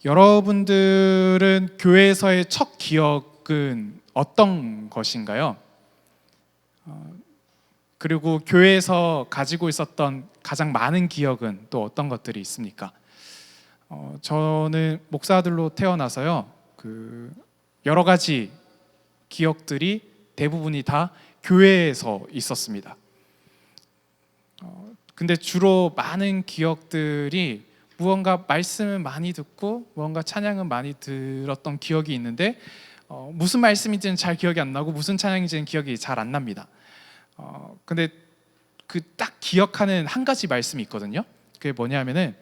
여러분들은 교회에서의 첫 기억은 어떤 것인가요? 그리고 교회에서 가지고 있었던 가장 많은 기억은 또 어떤 것들이 있습니까? 저는 목사들로 태어나서요, 여러 가지 기억들이 대부분이 다 교회에서 있었습니다. 근데 주로 많은 기억들이 무언가 말씀을 많이 듣고 무언가 찬양은 많이 들었던 기억이 있는데 무슨 말씀인지는 잘 기억이 안 나고 무슨 찬양인지는 기억이 잘 안 납니다. 근데 그 딱 기억하는 한 가지 말씀이 있거든요. 그게 뭐냐면은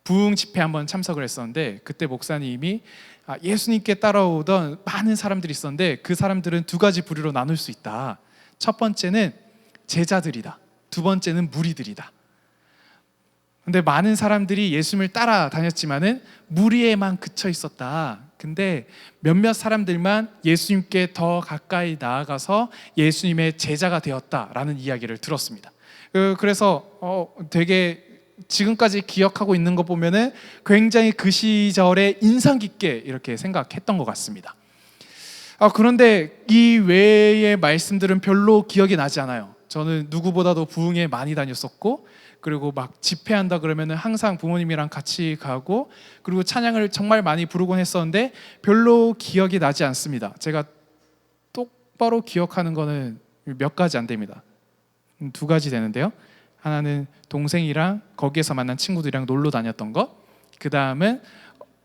부흥 집회 한번 참석을 했었는데 그때 목사님이 예수님께 따라오던 많은 사람들이 있었는데 그 사람들은 두 가지 부류로 나눌 수 있다. 첫 번째는 제자들이다. 두 번째는 무리들이다. 근데 많은 사람들이 예수님을 따라다녔지만은 무리에만 그쳐 있었다. 근데 몇몇 사람들만 예수님께 더 가까이 나아가서 예수님의 제자가 되었다라는 이야기를 들었습니다. 그래서 되게 지금까지 기억하고 있는 거 보면은 굉장히 그 시절에 인상 깊게 이렇게 생각했던 것 같습니다. 그런데 이 외의 말씀들은 별로 기억이 나지 않아요. 저는 누구보다도 부흥에 많이 다녔었고, 그리고 막 집회한다 그러면은 항상 부모님이랑 같이 가고, 그리고 찬양을 정말 많이 부르곤 했었는데 별로 기억이 나지 않습니다. 제가 똑바로 기억하는 거는 몇 가지 안 됩니다. 두 가지 되는데요. 하나는 동생이랑 거기에서 만난 친구들이랑 놀러 다녔던 거, 그 다음은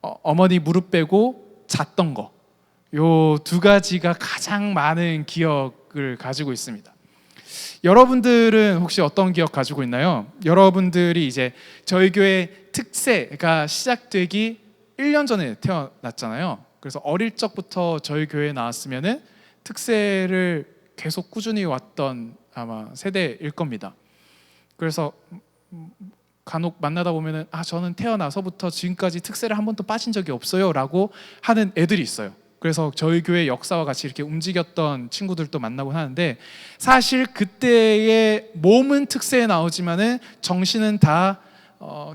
어머니 무릎 빼고 잤던 거, 요 두 가지가 가장 많은 기억을 가지고 있습니다. 여러분들은 혹시 어떤 기억 가지고 있나요? 여러분들이 이제 저희 교회 특세가 시작되기 1년 전에 태어났잖아요. 그래서 어릴 적부터 저희 교회에 나왔으면은 특세를 계속 꾸준히 왔던 아마 세대일 겁니다. 그래서 간혹 만나다 보면은 저는 태어나서부터 지금까지 특세를 한 번도 빠진 적이 없어요 라고 하는 애들이 있어요. 그래서 저희 교회 역사와 같이 이렇게 움직였던 친구들도 만나곤 하는데, 사실 그때의 몸은 특세에 나오지만은 정신은 다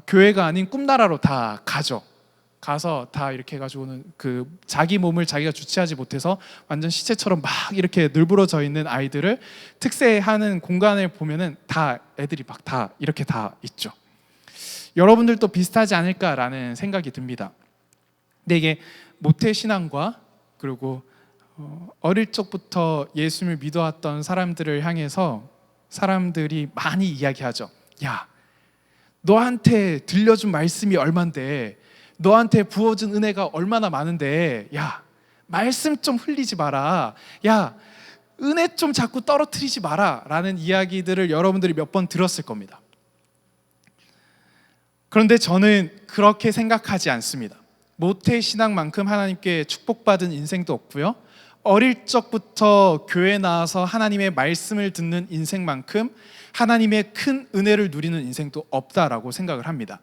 교회가 아닌 꿈나라로 다 가서 다 이렇게 해가지고는 그 자기 몸을 자기가 주체하지 못해서 완전 시체처럼 막 이렇게 늘부러져 있는 아이들을 특세하는 공간을 보면은 다 애들이 막 다 이렇게 다 있죠. 여러분들도 비슷하지 않을까라는 생각이 듭니다. 근데 이게 모태신앙과 그리고 어릴 적부터 예수님을 믿어왔던 사람들을 향해서 사람들이 많이 이야기하죠. 야, 너한테 들려준 말씀이 얼만데, 너한테 부어준 은혜가 얼마나 많은데, 야, 말씀 좀 흘리지 마라, 야, 은혜 좀 자꾸 떨어뜨리지 마라 라는 이야기들을 여러분들이 몇 번 들었을 겁니다. 그런데 저는 그렇게 생각하지 않습니다. 모태신앙만큼 하나님께 축복받은 인생도 없고요, 어릴 적부터 교회 나와서 하나님의 말씀을 듣는 인생만큼 하나님의 큰 은혜를 누리는 인생도 없다라고 생각을 합니다.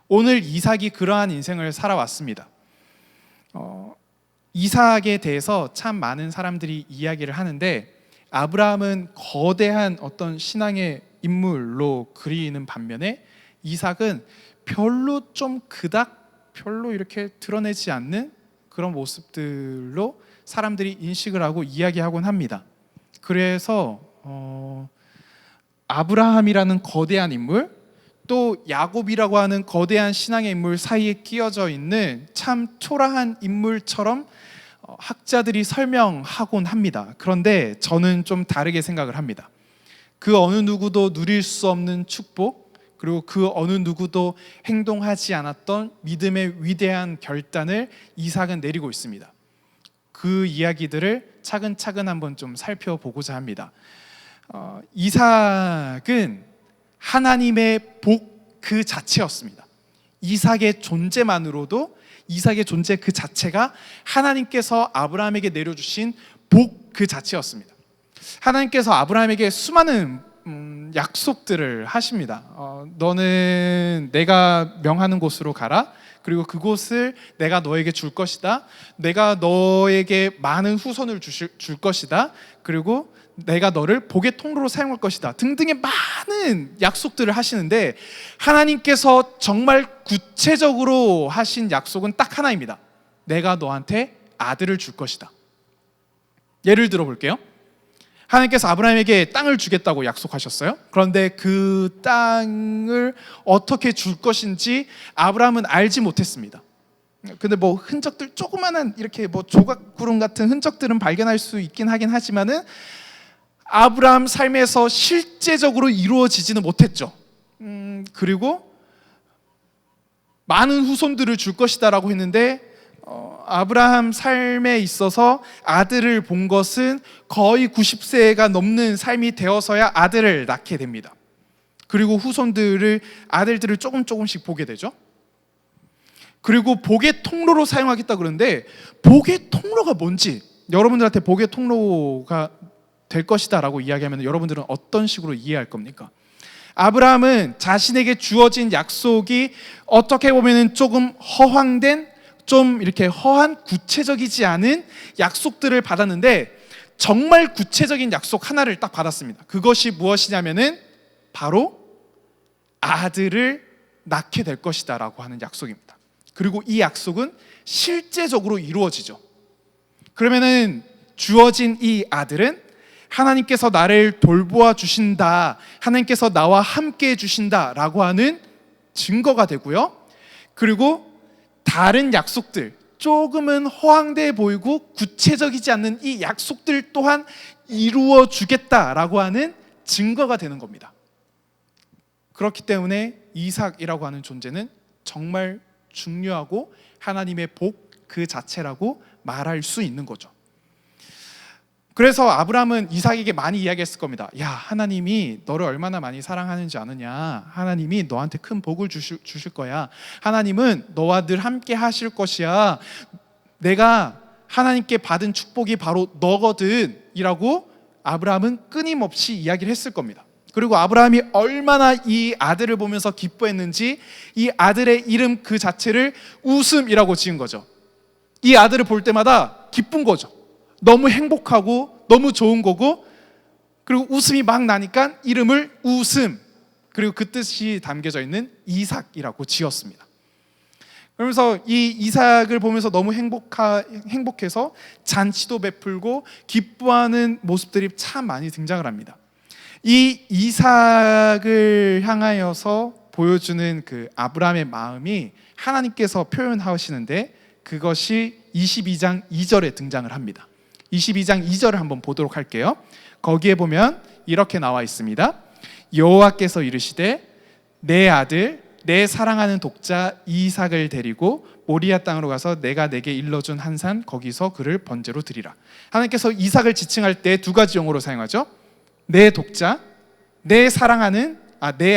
오늘 이삭이 그러한 인생을 살아왔습니다. 이삭에 대해서 참 많은 사람들이 이야기를 하는데, 아브라함은 거대한 어떤 신앙의 인물로 그리는 반면에 이삭은 별로 좀 그닥 별로 이렇게 드러내지 않는 그런 모습들로 사람들이 인식을 하고 이야기하곤 합니다. 그래서 아브라함이라는 거대한 인물, 또 야곱이라고 하는 거대한 신앙의 인물 사이에 끼어져 있는 참 초라한 인물처럼 학자들이 설명하곤 합니다. 그런데 저는 좀 다르게 생각을 합니다. 그 어느 누구도 누릴 수 없는 축복, 그리고 그 어느 누구도 행동하지 않았던 믿음의 위대한 결단을 이삭은 내리고 있습니다. 그 이야기들을 차근차근 한번 좀 살펴보고자 합니다. 이삭은 하나님의 복 그 자체였습니다. 이삭의 존재만으로도, 이삭의 존재 그 자체가 하나님께서 아브라함에게 내려주신 복 그 자체였습니다. 하나님께서 아브라함에게 수많은 약속들을 하십니다. 너는 내가 명하는 곳으로 가라. 그리고 그곳을 내가 너에게 줄 것이다. 내가 너에게 많은 후손을 줄 것이다. 그리고 내가 너를 복의 통로로 사용할 것이다 등등의 많은 약속들을 하시는데, 하나님께서 정말 구체적으로 하신 약속은 딱 하나입니다. 내가 너한테 아들을 줄 것이다. 예를 들어 볼게요. 하나님께서 아브라함에게 땅을 주겠다고 약속하셨어요. 그런데 그 땅을 어떻게 줄 것인지 아브라함은 알지 못했습니다. 근데 뭐 흔적들, 조그마한 이렇게 뭐 조각구름 같은 흔적들은 발견할 수 있긴 하긴 하지만은 아브라함 삶에서 실제적으로 이루어지지는 못했죠. 그리고 많은 후손들을 줄 것이다라고 했는데 아브라함 삶에 있어서 아들을 본 것은 거의 90세가 넘는 삶이 되어서야 아들을 낳게 됩니다. 그리고 아들들을 조금씩 보게 되죠. 그리고 복의 통로로 사용하겠다 그러는데, 복의 통로가 뭔지, 여러분들한테 복의 통로가 될 것이다 라고 이야기하면 여러분들은 어떤 식으로 이해할 겁니까? 아브라함은 자신에게 주어진 약속이 어떻게 보면 조금 허황된, 좀 이렇게 허한, 구체적이지 않은 약속들을 받았는데, 정말 구체적인 약속 하나를 딱 받았습니다. 그것이 무엇이냐면은 바로 아들을 낳게 될 것이다 라고 하는 약속입니다. 그리고 이 약속은 실제적으로 이루어지죠. 그러면은 주어진 이 아들은 하나님께서 나를 돌보아 주신다, 하나님께서 나와 함께 해주신다 라고 하는 증거가 되고요. 그리고 다른 약속들, 조금은 허황돼 보이고 구체적이지 않는 이 약속들 또한 이루어 주겠다라고 하는 증거가 되는 겁니다. 그렇기 때문에 이삭이라고 하는 존재는 정말 중요하고 하나님의 복 그 자체라고 말할 수 있는 거죠. 그래서 아브라함은 이삭에게 많이 이야기했을 겁니다. 야, 하나님이 너를 얼마나 많이 사랑하는지 아느냐, 하나님이 너한테 큰 복을 주실 거야, 하나님은 너와 늘 함께 하실 것이야, 내가 하나님께 받은 축복이 바로 너거든 이라고 아브라함은 끊임없이 이야기를 했을 겁니다. 그리고 아브라함이 얼마나 이 아들을 보면서 기뻐했는지 이 아들의 이름 그 자체를 웃음이라고 지은 거죠. 이 아들을 볼 때마다 기쁜 거죠. 너무 행복하고 너무 좋은 거고, 그리고 웃음이 막 나니까 이름을 웃음, 그리고 그 뜻이 담겨져 있는 이삭이라고 지었습니다. 그러면서 이 이삭을 보면서 너무 행복해서 잔치도 베풀고 기뻐하는 모습들이 참 많이 등장을 합니다. 이 이삭을 향하여서 보여주는 그 아브라함의 마음이 하나님께서 표현하시는데, 그것이 22장 2절에 등장을 합니다. 22장 2절을 한번 보도록 할게요. 거기에 보면 이렇게 나와 있습니다. 여호와께서 이르시되 내 아들 내 사랑하는 독자 이삭을 데리고 모리아 땅으로 가서 내가 내게 일러준 한 산 거기서 그를 번제로 드리라. 하나님께서 이삭을 지칭할 때 두 가지 용어로 사용하죠. 내 독자, 내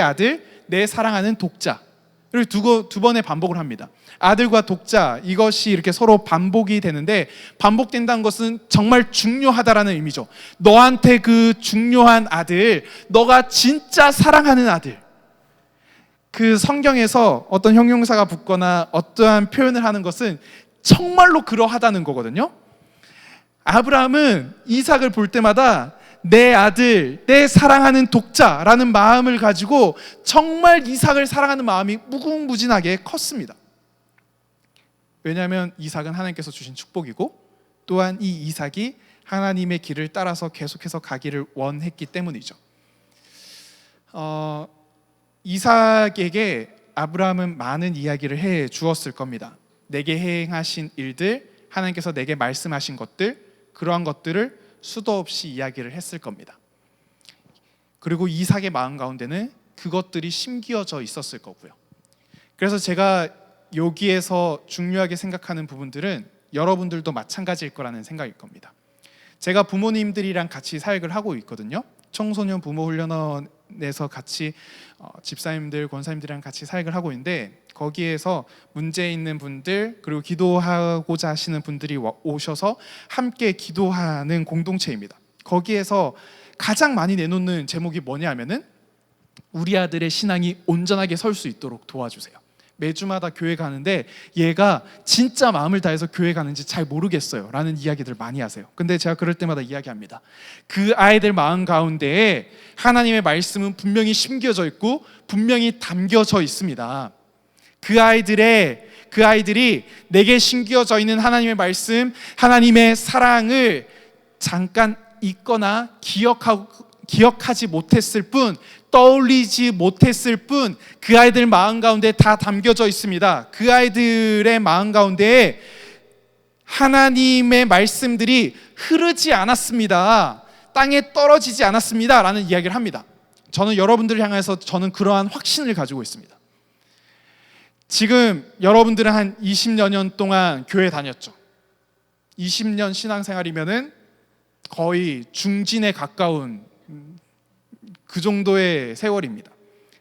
아들, 내 사랑하는 독자. 그리고 두 번의 반복을 합니다. 아들과 독자, 이것이 이렇게 서로 반복이 되는데, 반복된다는 것은 정말 중요하다라는 의미죠. 너한테 그 중요한 아들, 너가 진짜 사랑하는 아들. 그 성경에서 어떤 형용사가 붙거나 어떠한 표현을 하는 것은 정말로 그러하다는 거거든요. 아브라함은 이삭을 볼 때마다 내 아들, 내 사랑하는 독자라는 마음을 가지고 정말 이삭을 사랑하는 마음이 무궁무진하게 컸습니다. 왜냐하면 이삭은 하나님께서 주신 축복이고, 또한 이 이삭이 하나님의 길을 따라서 계속해서 가기를 원했기 때문이죠. 이삭에게 아브라함은 많은 이야기를 해 주었을 겁니다. 내게 행하신 일들, 하나님께서 내게 말씀하신 것들, 그러한 것들을 수도 없이 이야기를 했을 겁니다. 그리고 이삭의 마음 가운데는 그것들이 심기어져 있었을 거고요. 그래서 제가 여기에서 중요하게 생각하는 부분들은 여러분들도 마찬가지일 거라는 생각일 겁니다. 제가 부모님들이랑 같이 사역을 하고 있거든요. 청소년 부모 훈련원에서 같이 집사님들, 권사님들이랑 같이 사역을 하고 있는데, 거기에서 문제 있는 분들, 그리고 기도하고자 하시는 분들이 오셔서 함께 기도하는 공동체입니다. 거기에서 가장 많이 내놓는 제목이 뭐냐 하면은 우리 아들의 신앙이 온전하게 설 수 있도록 도와주세요. 매주마다 교회 가는데 얘가 진짜 마음을 다해서 교회 가는지 잘 모르겠어요 라는 이야기들 많이 하세요. 근데 제가 그럴 때마다 이야기합니다. 그 아이들 마음 가운데에 하나님의 말씀은 분명히 심겨져 있고 분명히 담겨져 있습니다. 그 아이들이 내게 심겨져 있는 하나님의 말씀, 하나님의 사랑을 잠깐 잊거나 기억하지 못했을 뿐, 떠올리지 못했을 뿐, 그 아이들 마음 가운데 다 담겨져 있습니다. 그 아이들의 마음 가운데에 하나님의 말씀들이 흐르지 않았습니다. 땅에 떨어지지 않았습니다 라는 이야기를 합니다. 저는 여러분들을 향해서 저는 그러한 확신을 가지고 있습니다. 지금 여러분들은 한 20여 년 동안 교회 다녔죠. 20년 신앙생활이면은 거의 중진에 가까운 그 정도의 세월입니다.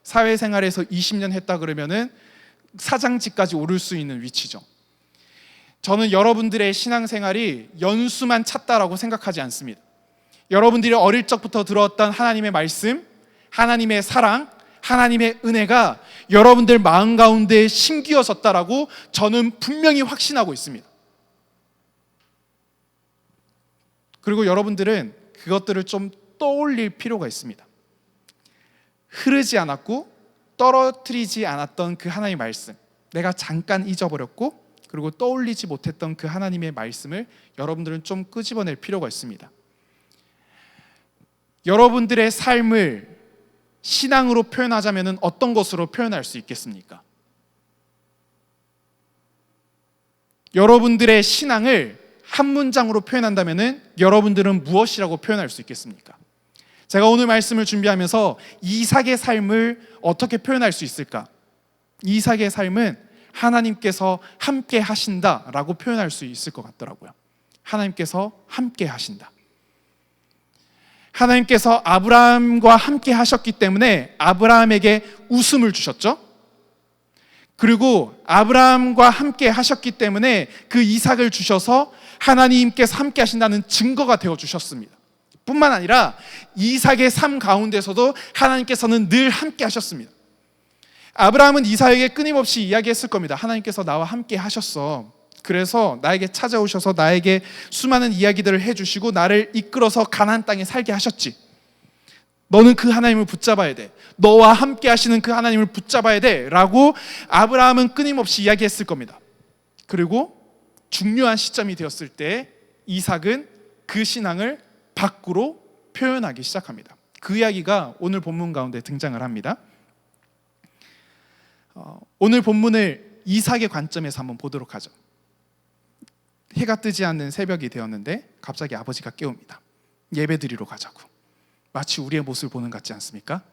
사회생활에서 20년 했다 그러면은 사장직까지 오를 수 있는 위치죠. 저는 여러분들의 신앙생활이 연수만 찼다라고 생각하지 않습니다. 여러분들이 어릴 적부터 들었던 하나님의 말씀, 하나님의 사랑, 하나님의 은혜가 여러분들 마음 가운데 심기어졌다라고 저는 분명히 확신하고 있습니다. 그리고 여러분들은 그것들을 좀 떠올릴 필요가 있습니다. 흐르지 않았고 떨어뜨리지 않았던 그 하나님의 말씀, 내가 잠깐 잊어버렸고 그리고 떠올리지 못했던 그 하나님의 말씀을 여러분들은 좀 끄집어낼 필요가 있습니다. 여러분들의 삶을 신앙으로 표현하자면 어떤 것으로 표현할 수 있겠습니까? 여러분들의 신앙을 한 문장으로 표현한다면 여러분들은 무엇이라고 표현할 수 있겠습니까? 제가 오늘 말씀을 준비하면서 이삭의 삶을 어떻게 표현할 수 있을까? 이삭의 삶은 하나님께서 함께 하신다라고 표현할 수 있을 것 같더라고요. 하나님께서 함께 하신다. 하나님께서 아브라함과 함께 하셨기 때문에 아브라함에게 웃음을 주셨죠. 그리고 아브라함과 함께 하셨기 때문에 그 이삭을 주셔서 하나님께서 함께 하신다는 증거가 되어 주셨습니다. 뿐만 아니라 이삭의 삶 가운데서도 하나님께서는 늘 함께 하셨습니다. 아브라함은 이삭에게 끊임없이 이야기했을 겁니다. 하나님께서 나와 함께 하셨어. 그래서 나에게 찾아오셔서 나에게 수많은 이야기들을 해주시고 나를 이끌어서 가나안 땅에 살게 하셨지. 너는 그 하나님을 붙잡아야 돼. 너와 함께 하시는 그 하나님을 붙잡아야 돼 라고 아브라함은 끊임없이 이야기했을 겁니다. 그리고 중요한 시점이 되었을 때 이삭은 그 신앙을 밖으로 표현하기 시작합니다. 그 이야기가 오늘 본문 가운데 등장을 합니다. 오늘 본문을 이삭의 관점에서 한번 보도록 하죠. 해가 뜨지 않는 새벽이 되었는데 갑자기 아버지가 깨웁니다. 예배드리러 가자고. 마치 우리의 모습을 보는 것 같지 않습니까?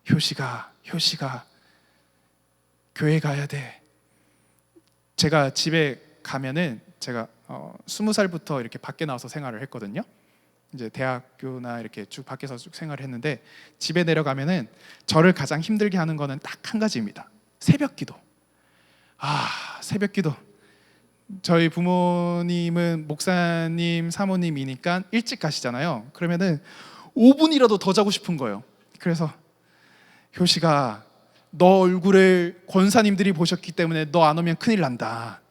효시가 교회 가야 돼. 제가 집에 가면은 제가 20살부터 이렇게 밖에 나와서 생활을 했거든요. 이제 대학교나 이렇게 쭉 밖에서 쭉 생활을 했는데 집에 내려가면은 저를 가장 힘들게 하는 거는 딱 한 가지입니다. 새벽기도. 새벽기도. 저희 부모님은 목사님, 사모님이니까 일찍 가시잖아요. 그러면은 5분이라도 더 자고 싶은 거예요. 그래서 효시가 너 얼굴을 권사님들이 보셨기 때문에 너 안 오면 큰일 난다.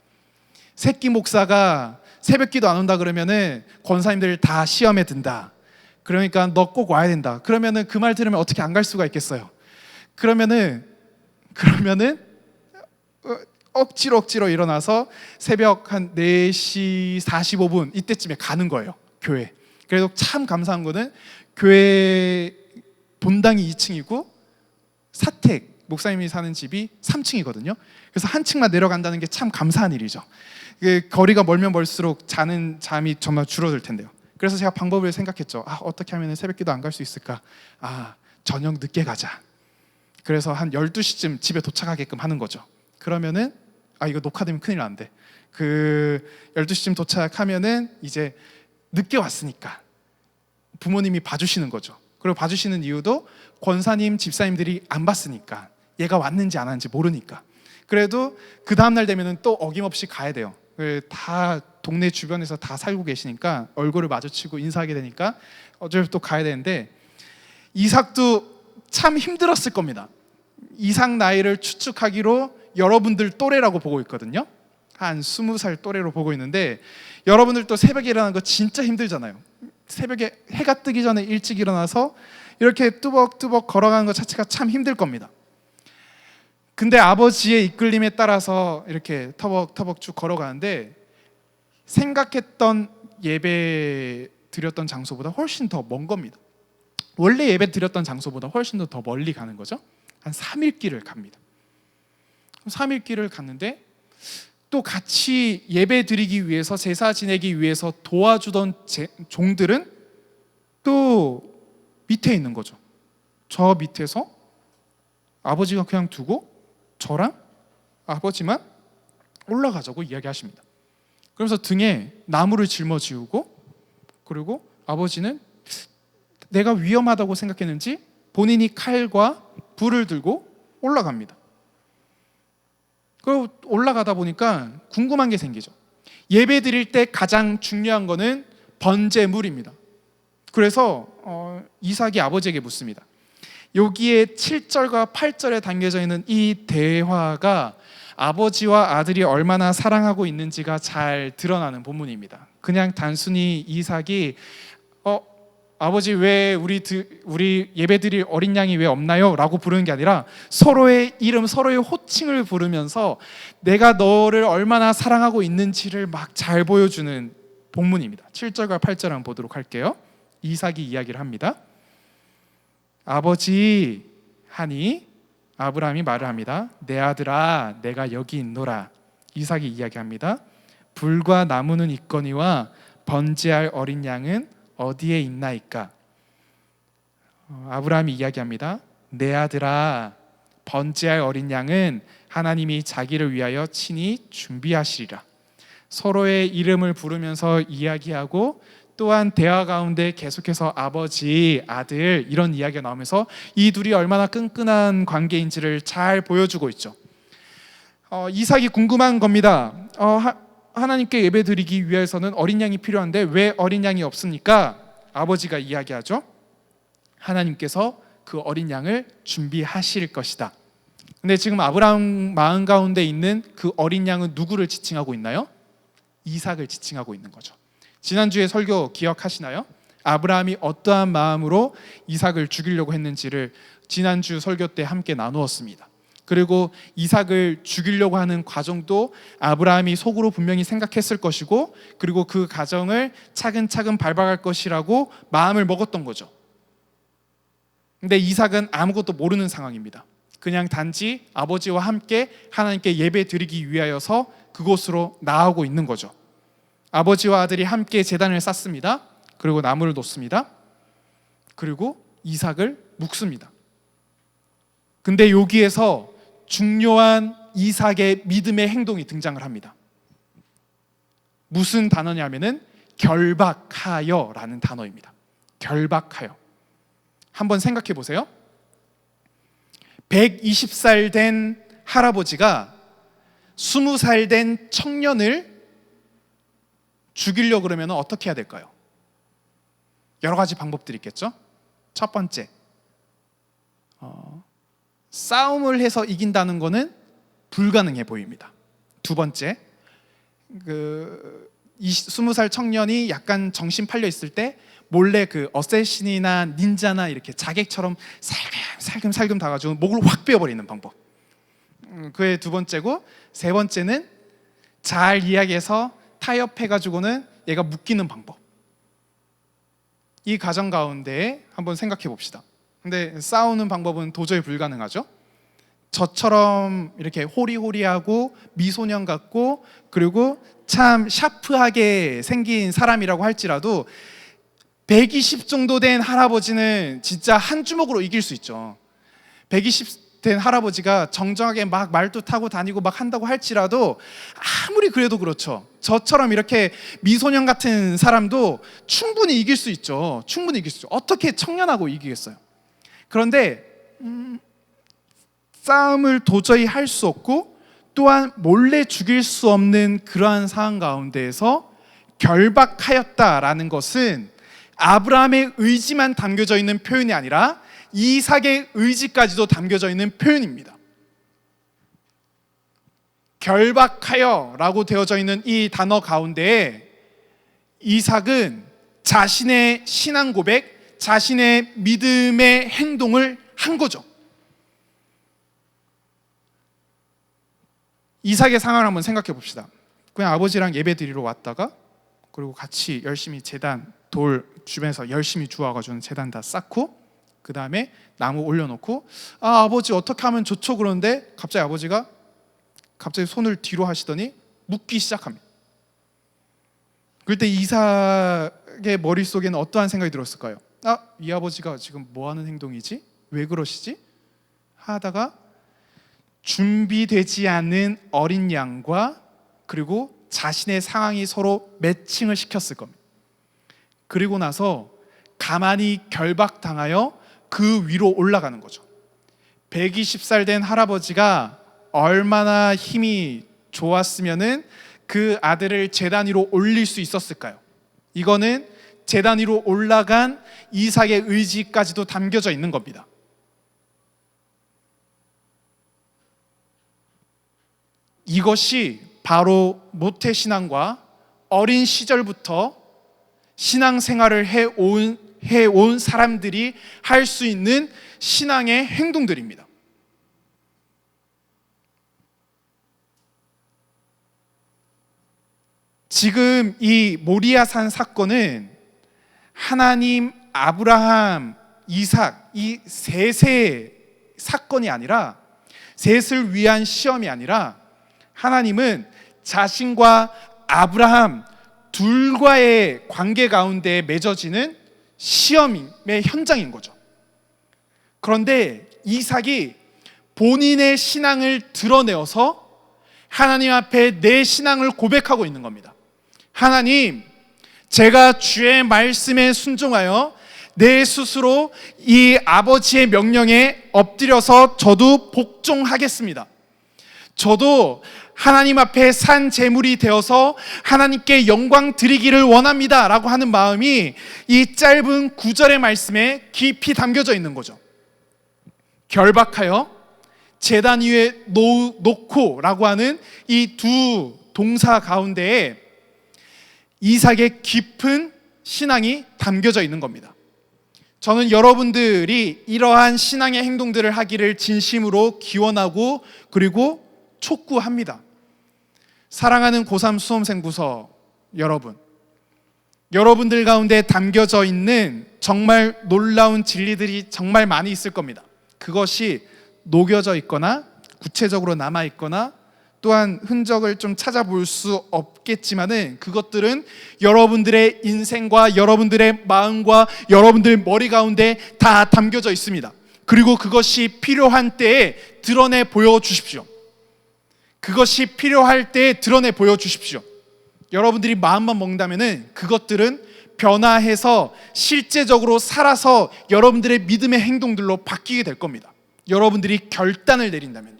새끼 목사가 새벽기도 안 온다 그러면은 권사님들 다 시험에 든다. 그러니까 너 꼭 와야 된다. 그러면은 그 말 들으면 어떻게 안 갈 수가 있겠어요. 그러면은 억지로 일어나서 새벽 한 4시 45분 이때쯤에 가는 거예요. 교회. 그래도 참 감사한 거는 교회 본당이 2층이고 사택 목사님이 사는 집이 3층이거든요. 그래서 한 층만 내려간다는 게 참 감사한 일이죠. 거리가 멀면 멀수록 자는 잠이 정말 줄어들 텐데요. 그래서 제가 방법을 생각했죠. 어떻게 하면 새벽기도 안 갈 수 있을까? 저녁 늦게 가자. 그래서 한 12시쯤 집에 도착하게끔 하는 거죠. 그러면은 이거 녹화되면 큰일 나는데 그 12시쯤 도착하면은 이제 늦게 왔으니까 부모님이 봐주시는 거죠. 그리고 봐주시는 이유도 권사님, 집사님들이 안 봤으니까, 얘가 왔는지 안 왔는지 모르니까. 그래도 그 다음날 되면은 또 어김없이 가야 돼요. 다 동네 주변에서 다 살고 계시니까 얼굴을 마주치고 인사하게 되니까 어쩔 수 없이 또 가야 되는데 이삭도 참 힘들었을 겁니다. 이삭 나이를 추측하기로 여러분들 또래라고 보고 있거든요. 한 20살 또래로 보고 있는데, 여러분들도 새벽에 일어나는 거 진짜 힘들잖아요. 새벽에 해가 뜨기 전에 일찍 일어나서 이렇게 뚜벅뚜벅 걸어가는 것 자체가 참 힘들 겁니다. 근데 아버지의 이끌림에 따라서 이렇게 터벅터벅 쭉 걸어가는데, 생각했던 예배 드렸던 장소보다 훨씬 더 먼 겁니다. 원래 예배 드렸던 장소보다 훨씬 더 멀리 가는 거죠. 한 3일 길을 갑니다. 3일 길을 갔는데, 또 같이 예배 드리기 위해서, 제사 지내기 위해서 도와주던 종들은 또 밑에 있는 거죠. 저 밑에서 아버지가 그냥 두고 저랑 아버지만 올라가자고 이야기하십니다. 그래서 등에 나무를 짊어지우고, 그리고 아버지는 내가 위험하다고 생각했는지 본인이 칼과 불을 들고 올라갑니다. 그리고 올라가다 보니까 궁금한 게 생기죠. 예배 드릴 때 가장 중요한 거는 번제물입니다. 그래서 이삭이 아버지에게 묻습니다. 여기에 7절과 8절에 담겨져 있는 이 대화가 아버지와 아들이 얼마나 사랑하고 있는지가 잘 드러나는 본문입니다. 그냥 단순히 이삭이 아버지 왜 우리 예배드릴 어린 양이 왜 없나요? 라고 부르는 게 아니라 서로의 이름, 서로의 호칭을 부르면서 내가 너를 얼마나 사랑하고 있는지를 막 잘 보여주는 본문입니다. 7절과 8절 한번 보도록 할게요. 이삭이 이야기를 합니다. 아버지 하니 아브라함이 말을 합니다. 내 아들아, 내가 여기 있노라. 이삭이 이야기합니다. 불과 나무는 있거니와 번제할 어린 양은 어디에 있나이까? 아브라함이 이야기합니다. 내 아들아, 번제할 어린 양은 하나님이 자기를 위하여 친히 준비하시리라. 서로의 이름을 부르면서 이야기하고, 또한 대화 가운데 계속해서 아버지, 아들 이런 이야기가 나오면서 이 둘이 얼마나 끈끈한 관계인지를 잘 보여주고 있죠. 이삭이 궁금한 겁니다. 하나님께 예배드리기 위해서는 어린 양이 필요한데 왜 어린 양이 없습니까? 아버지가 이야기하죠. 하나님께서 그 어린 양을 준비하실 것이다. 근데 지금 아브라함 마음 가운데 있는 그 어린 양은 누구를 지칭하고 있나요? 이삭을 지칭하고 있는 거죠. 지난주에 설교 기억하시나요? 아브라함이 어떠한 마음으로 이삭을 죽이려고 했는지를 지난주 설교 때 함께 나누었습니다. 그리고 이삭을 죽이려고 하는 과정도 아브라함이 속으로 분명히 생각했을 것이고, 그리고 그 과정을 차근차근 밟아갈 것이라고 마음을 먹었던 거죠. 근데 이삭은 아무것도 모르는 상황입니다. 그냥 단지 아버지와 함께 하나님께 예배 드리기 위하여서 그곳으로 나아오고 있는 거죠. 아버지와 아들이 함께 제단을 쌓습니다. 그리고 나무를 놓습니다. 그리고 이삭을 묵습니다. 근데 여기에서 중요한 이삭의 믿음의 행동이 등장을 합니다. 무슨 단어냐면은 결박하여라는 단어입니다. 결박하여. 한번 생각해 보세요. 120살 된 할아버지가 20살 된 청년을 죽이려고 그러면 어떻게 해야 될까요? 여러 가지 방법들이 있겠죠. 첫 번째, 싸움을 해서 이긴다는 것은 불가능해 보입니다. 두 번째, 20살 청년이 약간 정신 팔려 있을 때 몰래 그 어쌔신이나 닌자나 이렇게 자객처럼 살금살금 다가지고 목을 확 베어버리는 방법. 그게 두 번째고, 세 번째는 잘 이야기해서 타협해가지고는 얘가 묶이는 방법. 이 과정 가운데 한번 생각해 봅시다. 근데 싸우는 방법은 도저히 불가능하죠. 저처럼 이렇게 호리호리하고 미소년 같고, 그리고 참 샤프하게 생긴 사람이라고 할지라도 120 정도 된 할아버지는 진짜 한 주먹으로 이길 수 있죠. 120 된 할아버지가 정정하게 막 말도 타고 다니고 막 한다고 할지라도 아무리 그래도 그렇죠. 저처럼 이렇게 미소년 같은 사람도 충분히 이길 수 있죠. 충분히 이길 수 있죠. 어떻게 청년하고 이기겠어요? 그런데 싸움을 도저히 할 수 없고, 또한 몰래 죽일 수 없는 그러한 상황 가운데에서 결박하였다라는 것은 아브라함의 의지만 담겨져 있는 표현이 아니라 이삭의 의지까지도 담겨져 있는 표현입니다. 결박하여 라고 되어져 있는 이 단어 가운데 이삭은 자신의 신앙 고백, 자신의 믿음의 행동을 한 거죠. 이삭의 상황을 한번 생각해 봅시다. 그냥 아버지랑 예배 드리러 왔다가 그리고 같이 열심히 제단, 돌 주변에서 열심히 주워가지고 제단 다 쌓고 그 다음에 나무 올려놓고 아버지 어떻게 하면 좋죠 그러는데 갑자기 아버지가 손을 뒤로 하시더니 묻기 시작합니다. 그때 이삭의 머릿속에는 어떠한 생각이 들었을까요? 이 아버지가 지금 뭐 하는 행동이지? 왜 그러시지? 하다가 준비되지 않은 어린 양과 그리고 자신의 상황이 서로 매칭을 시켰을 겁니다. 그리고 나서 가만히 결박당하여 그 위로 올라가는 거죠. 120살 된 할아버지가 얼마나 힘이 좋았으면은 그 아들을 제단 위로 올릴 수 있었을까요? 이거는 제단 위로 올라간 이삭의 의지까지도 담겨져 있는 겁니다. 이것이 바로 모태신앙과 어린 시절부터 신앙생활을 해온 사람들이 할 수 있는 신앙의 행동들입니다. 지금 이 모리아산 사건은 하나님, 아브라함, 이삭 이 셋의 사건이 아니라, 셋을 위한 시험이 아니라 하나님은 자신과 아브라함 둘과의 관계 가운데 맺어지는 시험의 현장인 거죠. 그런데 이삭이 본인의 신앙을 드러내어서 하나님 앞에 내 신앙을 고백하고 있는 겁니다. 하나님, 제가 주의 말씀에 순종하여 내 스스로 이 아버지의 명령에 엎드려서 저도 복종하겠습니다. 저도 하나님 앞에 산 제물이 되어서 하나님께 영광 드리기를 원합니다 라고 하는 마음이 이 짧은 9절의 말씀에 깊이 담겨져 있는 거죠. 결박하여 제단 위에 놓고 라고 하는 이 두 동사 가운데에 이삭의 깊은 신앙이 담겨져 있는 겁니다. 저는 여러분들이 이러한 신앙의 행동들을 하기를 진심으로 기원하고 그리고 촉구합니다. 사랑하는 고3 수험생부서 여러분들 가운데 담겨져 있는 정말 놀라운 진리들이 정말 많이 있을 겁니다. 그것이 녹여져 있거나 구체적으로 남아 있거나 또한 흔적을 좀 찾아볼 수 없겠지만은 그것들은 여러분들의 인생과 여러분들의 마음과 여러분들 머리 가운데 다 담겨져 있습니다. 그리고 그것이 필요한 때에 드러내 보여주십시오. 그것이 필요할 때 드러내 보여주십시오. 여러분들이 마음만 먹는다면은 그것들은 변화해서 실제적으로 살아서 여러분들의 믿음의 행동들로 바뀌게 될 겁니다. 여러분들이 결단을 내린다면요.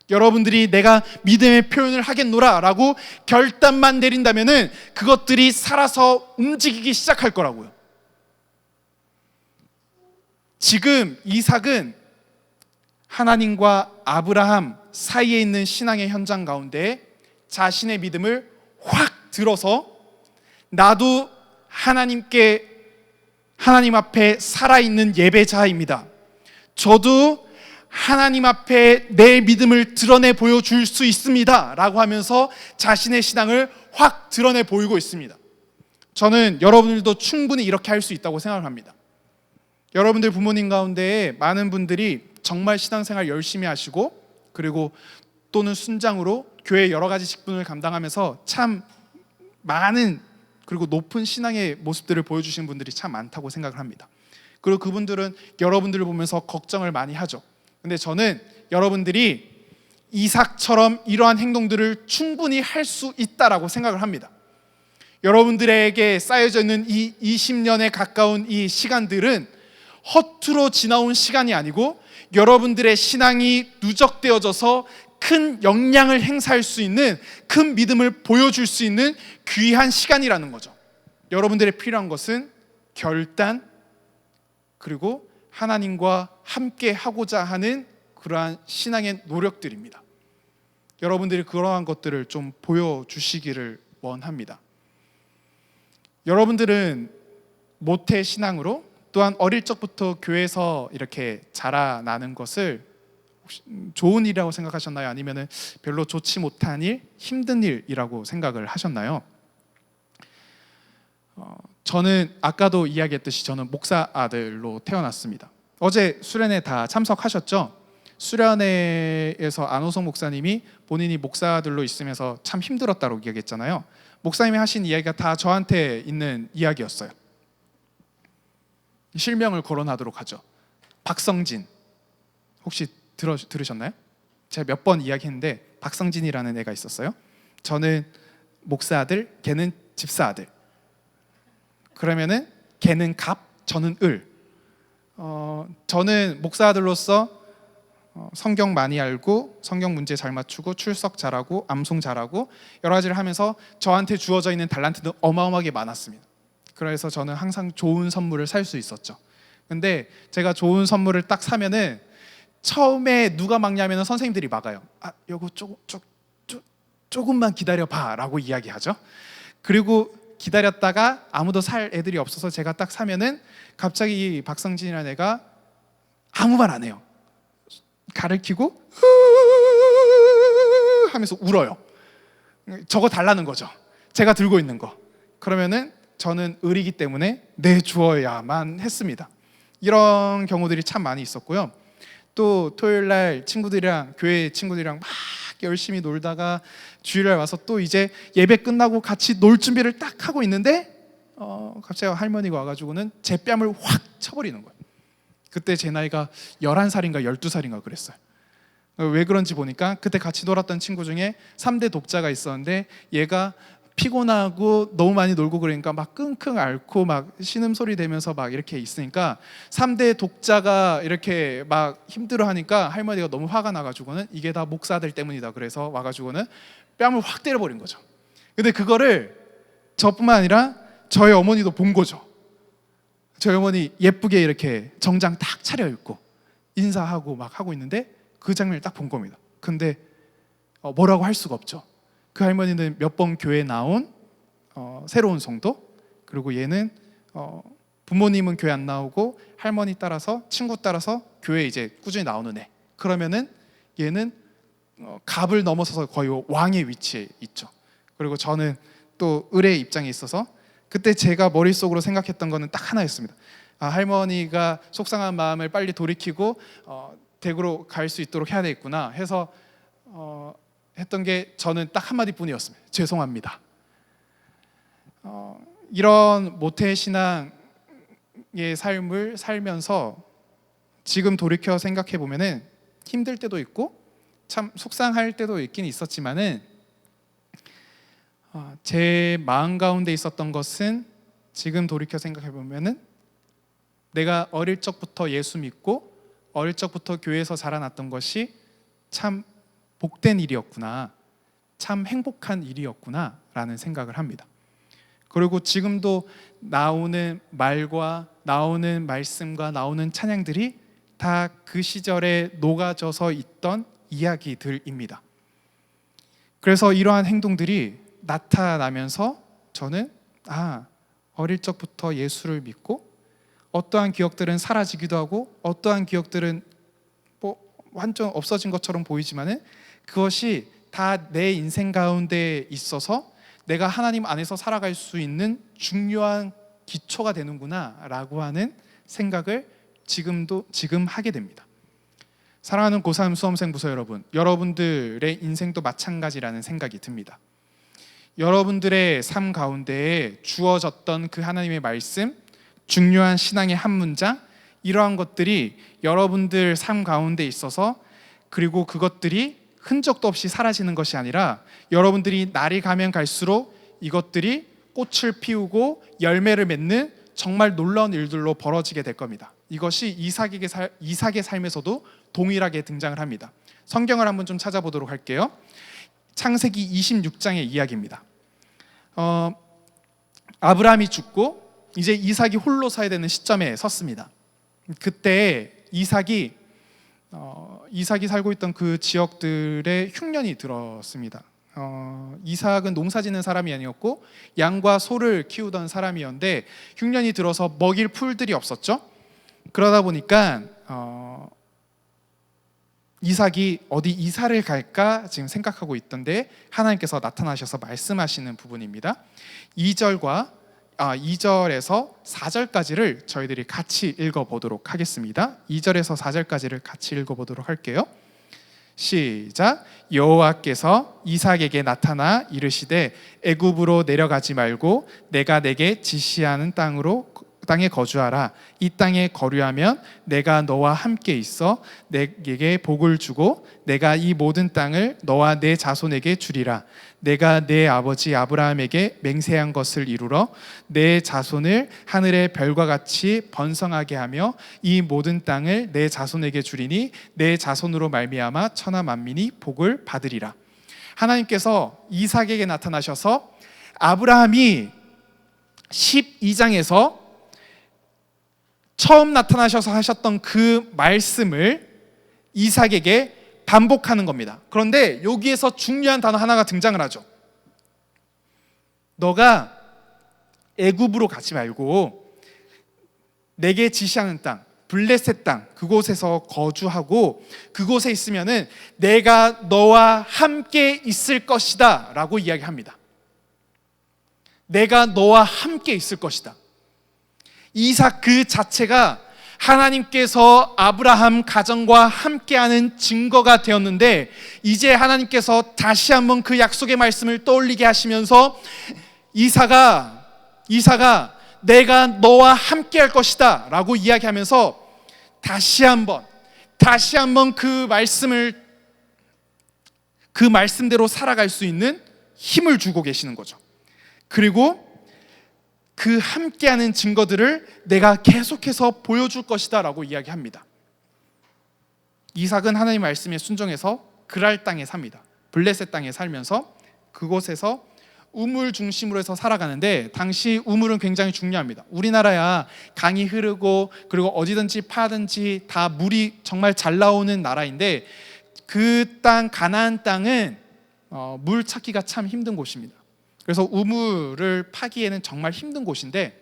여러분들이 내가 믿음의 표현을 하겠노라 라고 결단만 내린다면은 그것들이 살아서 움직이기 시작할 거라고요. 지금 이삭은 하나님과 아브라함 사이에 있는 신앙의 현장 가운데 자신의 믿음을 확 들어서 나도 하나님 앞에 살아있는 예배자입니다. 저도 하나님 앞에 내 믿음을 드러내 보여줄 수 있습니다 라고 하면서 자신의 신앙을 확 드러내 보이고 있습니다. 저는 여러분들도 충분히 이렇게 할 수 있다고 생각합니다. 여러분들 부모님 가운데 많은 분들이 정말 신앙생활 열심히 하시고 그리고 또는 순장으로 교회 여러 가지 직분을 감당하면서 참 많은 그리고 높은 신앙의 모습들을 보여주시는 분들이 참 많다고 생각을 합니다. 그리고 그분들은 여러분들을 보면서 걱정을 많이 하죠. 근데 저는 여러분들이 이삭처럼 이러한 행동들을 충분히 할 수 있다라고 생각을 합니다. 여러분들에게 쌓여져 있는 이 20년에 가까운 이 시간들은 허투루 지나온 시간이 아니고 여러분들의 신앙이 누적되어져서 큰 영향을 행사할 수 있는, 큰 믿음을 보여줄 수 있는 귀한 시간이라는 거죠. 여러분들의 필요한 것은 결단 그리고 하나님과 함께 하고자 하는 그러한 신앙의 노력들입니다. 여러분들이 그러한 것들을 좀 보여주시기를 원합니다. 여러분들은 모태 신앙으로 또한 어릴 적부터 교회에서 이렇게 자라나는 것을 좋은 일이라고 생각하셨나요? 아니면 별로 좋지 못한 일, 힘든 일이라고 생각을 하셨나요? 저는 아까도 이야기했듯이 저는 목사 아들로 태어났습니다. 어제 수련회 다 참석하셨죠? 수련회에서 안호성 목사님이 본인이 목사 아들로 있으면서 참 힘들었다고 이야기했잖아요. 목사님이 하신 이야기가 다 저한테 있는 이야기였어요. 실명을 거론하도록 하죠. 박성진, 혹시 들으셨나요? 제가 몇 번 이야기했는데 박성진이라는 애가 있었어요. 저는 목사 아들, 걔는 집사 아들. 그러면은 걔는 갑, 저는 을. 저는 목사 아들로서 성경 많이 알고 성경 문제 잘 맞추고 출석 잘하고 암송 잘하고 여러 가지를 하면서 저한테 주어져 있는 달란트는 어마어마하게 많았습니다. 그래서 저는 항상 좋은 선물을 살 수 있었죠. 근데 제가 좋은 선물을 딱 사면은 처음에 누가 막냐면 선생님들이 막아요. 요거 조금만 기다려봐 라고 이야기하죠. 그리고 기다렸다가 아무도 살 애들이 없어서 제가 딱 사면은 갑자기 이 박성진이라는 애가 아무 말 안 해요. 가르치고 하면서 울어요. 저거 달라는 거죠. 제가 들고 있는 거. 그러면은 저는 을이기 때문에 내주어야만 했습니다. 이런 경우들이 참 많이 있었고요. 또 토요일 날 친구들이랑 교회 친구들이랑 막 열심히 놀다가 주일날 와서 또 이제 예배 끝나고 같이 놀 준비를 딱 하고 있는데 갑자기 할머니가 와가지고는 제 뺨을 확 쳐버리는 거예요. 그때 제 나이가 11살인가 12살인가 그랬어요. 왜 그런지 보니까 그때 같이 놀았던 친구 중에 3대 독자가 있었는데 얘가 피곤하고 너무 많이 놀고 그러니까 막 끙끙 앓고 막 신음소리 내면서 막 이렇게 있으니까 3대 독자가 이렇게 막 힘들어하니까 할머니가 너무 화가 나가지고는 이게 다 목사들 때문이다 그래서 와가지고는 뺨을 확 때려버린 거죠. 근데 그거를 저뿐만 아니라 저희 어머니도 본 거죠. 저희 어머니 예쁘게 이렇게 정장 딱 차려입고 인사하고 막 하고 있는데 그 장면을 딱 본 겁니다. 근데 뭐라고 할 수가 없죠. 그 할머니는 몇 번 교회에 나온 새로운 성도, 그리고 얘는 부모님은 교회 안 나오고 할머니 따라서 친구 따라서 교회 이제 꾸준히 나오는 애. 그러면은 얘는 갑을 넘어서서 거의 왕의 위치에 있죠. 그리고 저는 또 을의 입장에 있어서 그때 제가 머릿속으로 생각했던 거는 딱 하나였습니다. 할머니가 속상한 마음을 빨리 돌이키고 댁으로 갈 수 있도록 해야 되겠구나 해서 했던 게 저는 딱 한마디뿐이었습니다. 죄송합니다. 이런 모태신앙의 삶을 살면서 지금 돌이켜 생각해 보면은 힘들 때도 있고 참 속상할 때도 있긴 있었지만은 제 마음 가운데 있었던 것은 지금 돌이켜 생각해 보면은 내가 어릴 적부터 예수 믿고 어릴 적부터 교회에서 자라났던 것이 참 복된 일이었구나, 참 행복한 일이었구나 라는 생각을 합니다. 그리고 지금도 나오는 말과 나오는 말씀과 나오는 찬양들이 다 그 시절에 녹아져서 있던 이야기들입니다. 그래서 이러한 행동들이 나타나면서 저는 어릴 적부터 예수를 믿고 어떠한 기억들은 사라지기도 하고 어떠한 기억들은 완전 없어진 것처럼 보이지만은 그것이 다 내 인생 가운데 있어서 내가 하나님 안에서 살아갈 수 있는 중요한 기초가 되는구나 라고 하는 생각을 지금 하게 됩니다. 사랑하는 고3 수험생 부서 여러분, 여러분들의 인생도 마찬가지라는 생각이 듭니다. 여러분들의 삶 가운데에 주어졌던 그 하나님의 말씀, 중요한 신앙의 한 문장, 이러한 것들이 여러분들 삶 가운데 있어서 그리고 그것들이 흔적도 없이 사라지는 것이 아니라 여러분들이 날이 가면 갈수록 이것들이 꽃을 피우고 열매를 맺는 정말 놀라운 일들로 벌어지게 될 겁니다. 이것이 이삭의 삶에서도 동일하게 등장을 합니다. 성경을 한번 좀 찾아보도록 할게요. 창세기 26장의 이야기입니다. 아브라함이 죽고 이제 이삭이 홀로 서야 되는 시점에 섰습니다. 그때 이삭이 이삭이 살고 있던 그 지역들에 흉년이 들었습니다. 이삭은 농사짓는 사람이 아니었고 양과 소를 키우던 사람이었는데 흉년이 들어서 먹일 풀들이 없었죠. 그러다 보니까 이삭이 어디 이사를 갈까 지금 생각하고 있던데 하나님께서 나타나셔서 말씀하시는 부분입니다. 2절에서 4절까지를 저희들이 같이 읽어보도록 하겠습니다. 2절에서 4절까지를 같이 읽어보도록 할게요. 시작. 여호와께서 이삭에게 나타나 이르시되 애굽으로 내려가지 말고 내가 내게 지시하는 땅에 거주하라. 이 땅에 거류하면 내가 너와 함께 있어 내게 복을 주고 내가 이 모든 땅을 너와 내 자손에게 주리라. 내가 내 아버지 아브라함에게 맹세한 것을 이루러 내 자손을 하늘의 별과 같이 번성하게 하며 이 모든 땅을 내 자손에게 주리니 내 자손으로 말미암아 천하 만민이 복을 받으리라. 하나님께서 이삭에게 나타나셔서 아브라함이 12장에서 처음 나타나셔서 하셨던 그 말씀을 이삭에게 반복하는 겁니다. 그런데 여기에서 중요한 단어 하나가 등장을 하죠. 너가 애굽으로 가지 말고 내게 지시하는 땅, 블레셋 땅, 그곳에서 거주하고 그곳에 있으면은 내가 너와 함께 있을 것이다 라고 이야기합니다. 내가 너와 함께 있을 것이다. 이삭 그 자체가 하나님께서 아브라함 가정과 함께하는 증거가 되었는데 이제 하나님께서 다시 한번 그 약속의 말씀을 떠올리게 하시면서 이삭아 내가 너와 함께할 것이다 라고 이야기하면서 다시 한번 그 말씀대로 살아갈 수 있는 힘을 주고 계시는 거죠. 그리고 그 함께하는 증거들을 내가 계속해서 보여줄 것이다 라고 이야기합니다. 이삭은 하나님 말씀에 순종해서 그랄 땅에 삽니다. 블레셋 땅에 살면서 그곳에서 우물 중심으로 해서 살아가는데 당시 우물은 굉장히 중요합니다. 우리나라야 강이 흐르고 그리고 어디든지 파든지 다 물이 정말 잘 나오는 나라인데 그 땅 가나안 땅은 물 찾기가 참 힘든 곳입니다. 그래서 우물을 파기에는 정말 힘든 곳인데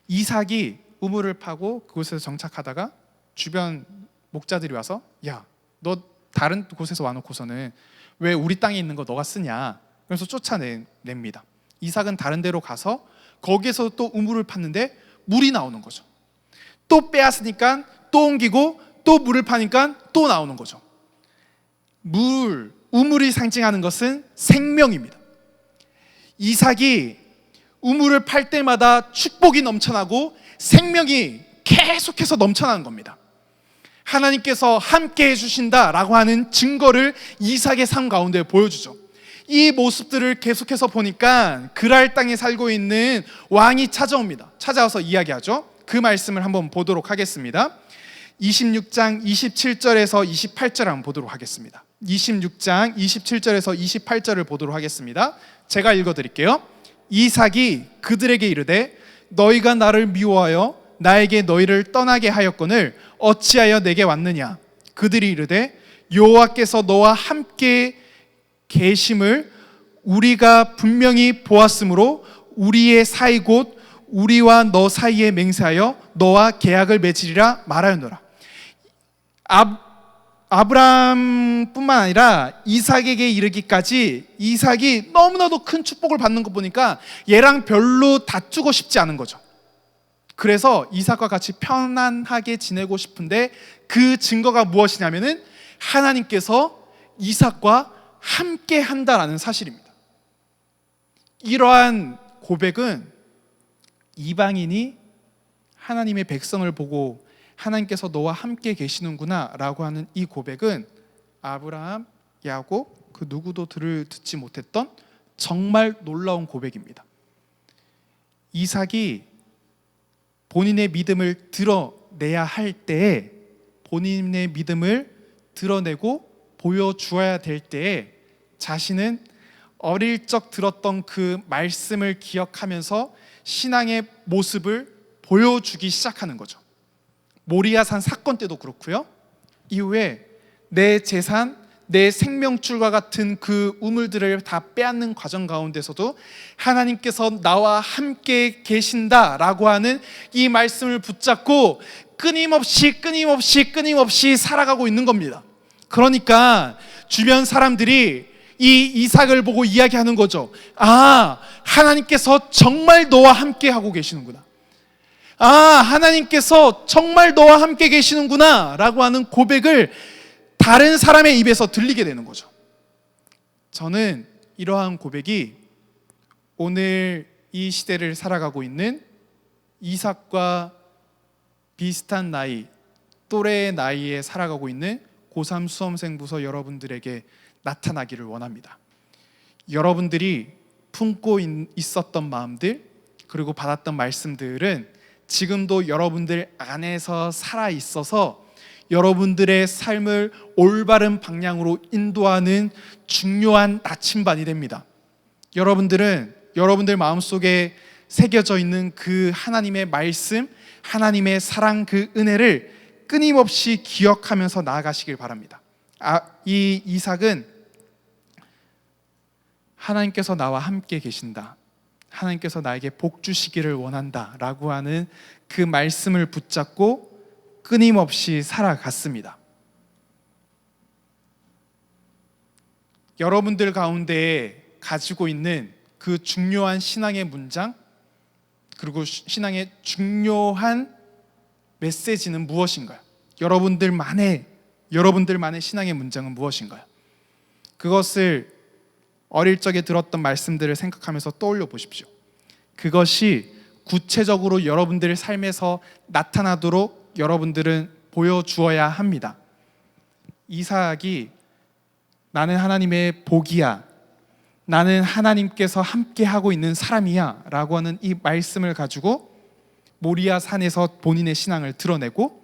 이삭이 우물을 파고 그곳에서 정착하다가 주변 목자들이 와서 야, 너 다른 곳에서 와놓고서는 왜 우리 땅에 있는 거 너가 쓰냐. 그래서 쫓아냅니다. 이삭은 다른 데로 가서 거기에서 또 우물을 팠는데 물이 나오는 거죠. 또 빼앗으니까 또 옮기고 또 물을 파니까 또 나오는 거죠. 우물이 상징하는 것은 생명입니다. 이삭이 우물을 팔 때마다 축복이 넘쳐나고 생명이 계속해서 넘쳐나는 겁니다. 하나님께서 함께 해주신다라고 하는 증거를 이삭의 삶 가운데 보여주죠. 이 모습들을 계속해서 보니까 그랄 땅에 살고 있는 왕이 찾아와서 이야기하죠. 그 말씀을 한번 보도록 하겠습니다. 26장 27절에서 28절 한번 보도록 하겠습니다. 26장 27절에서 28절을 보도록 하겠습니다. 제가 읽어드릴게요. 이삭이 그들에게 이르되 너희가 나를 미워하여 나에게 너희를 떠나게 하였거늘 어찌하여 내게 왔느냐. 그들이 이르되 여호와께서 너와 함께 계심을 우리가 분명히 보았으므로 우리의 사이 곧 우리와 너 사이에 맹세하여 너와 계약을 맺으리라 말하였노라. 아브라함뿐만 아니라 이삭에게 이르기까지 이삭이 너무나도 큰 축복을 받는 거 보니까 얘랑 별로 다투고 싶지 않은 거죠. 그래서 이삭과 같이 편안하게 지내고 싶은데 그 증거가 무엇이냐면은 하나님께서 이삭과 함께 한다라는 사실입니다. 이러한 고백은 이방인이 하나님의 백성을 보고 하나님께서 너와 함께 계시는구나 라고 하는 이 고백은 아브라함, 야곱 그 누구도 듣지 못했던 정말 놀라운 고백입니다. 이삭이 본인의 믿음을 드러내야 할 때에 본인의 믿음을 드러내고 보여주어야 될 때에 자신은 어릴 적 들었던 그 말씀을 기억하면서 신앙의 모습을 보여주기 시작하는 거죠. 모리아산 사건 때도 그렇고요. 이후에 내 재산, 내 생명줄과 같은 그 우물들을 다 빼앗는 과정 가운데서도 하나님께서 나와 함께 계신다라고 하는 이 말씀을 붙잡고 끊임없이 살아가고 있는 겁니다. 그러니까 주변 사람들이 이 이삭을 보고 이야기하는 거죠. 아, 하나님께서 정말 너와 함께 하고 계시는구나. 아, 하나님께서 정말 너와 함께 계시는구나 라고 하는 고백을 다른 사람의 입에서 들리게 되는 거죠. 저는 이러한 고백이 오늘 이 시대를 살아가고 있는 이삭과 비슷한 나이, 또래의 나이에 살아가고 있는 고3 수험생부서 여러분들에게 나타나기를 원합니다. 여러분들이 품고 있었던 마음들, 그리고 받았던 말씀들은 지금도 여러분들 안에서 살아 있어서 여러분들의 삶을 올바른 방향으로 인도하는 중요한 나침반이 됩니다. 여러분들은 여러분들 마음속에 새겨져 있는 그 하나님의 말씀, 하나님의 사랑, 그 은혜를 끊임없이 기억하면서 나아가시길 바랍니다. 이 이삭은 하나님께서 나와 함께 계신다, 하나님께서 나에게 복 주시기를 원한다 라고 하는 그 말씀을 붙잡고 끊임없이 살아갔습니다. 여러분들 가운데 가지고 있는 그 중요한 신앙의 문장, 그리고 신앙의 중요한 메시지는 무엇인가요? 여러분들만의 신앙의 문장은 무엇인가요? 그것을 어릴 적에 들었던 말씀들을 생각하면서 떠올려 보십시오. 그것이 구체적으로 여러분들의 삶에서 나타나도록 여러분들은 보여주어야 합니다. 이삭이 나는 하나님의 복이야, 나는 하나님께서 함께하고 있는 사람이야 라고 하는 이 말씀을 가지고 모리아 산에서 본인의 신앙을 드러내고,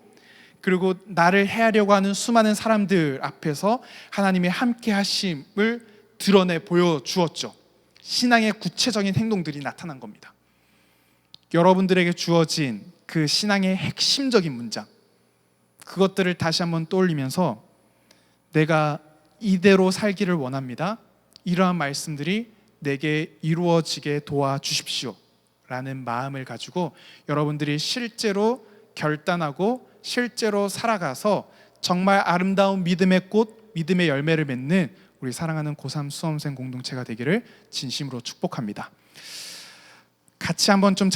그리고 나를 해하려고 하는 수많은 사람들 앞에서 하나님의 함께하심을 드러내 보여주었죠. 신앙의 구체적인 행동들이 나타난 겁니다. 여러분들에게 주어진 그 신앙의 핵심적인 문장, 그것들을 다시 한번 떠올리면서 내가 이대로 살기를 원합니다, 이러한 말씀들이 내게 이루어지게 도와주십시오 라는 마음을 가지고 여러분들이 실제로 결단하고 실제로 살아가서 정말 아름다운 믿음의 꽃, 믿음의 열매를 맺는 우리 사랑하는 고3 수험생 공동체가 되기를 진심으로 축복합니다. 같이 한번 좀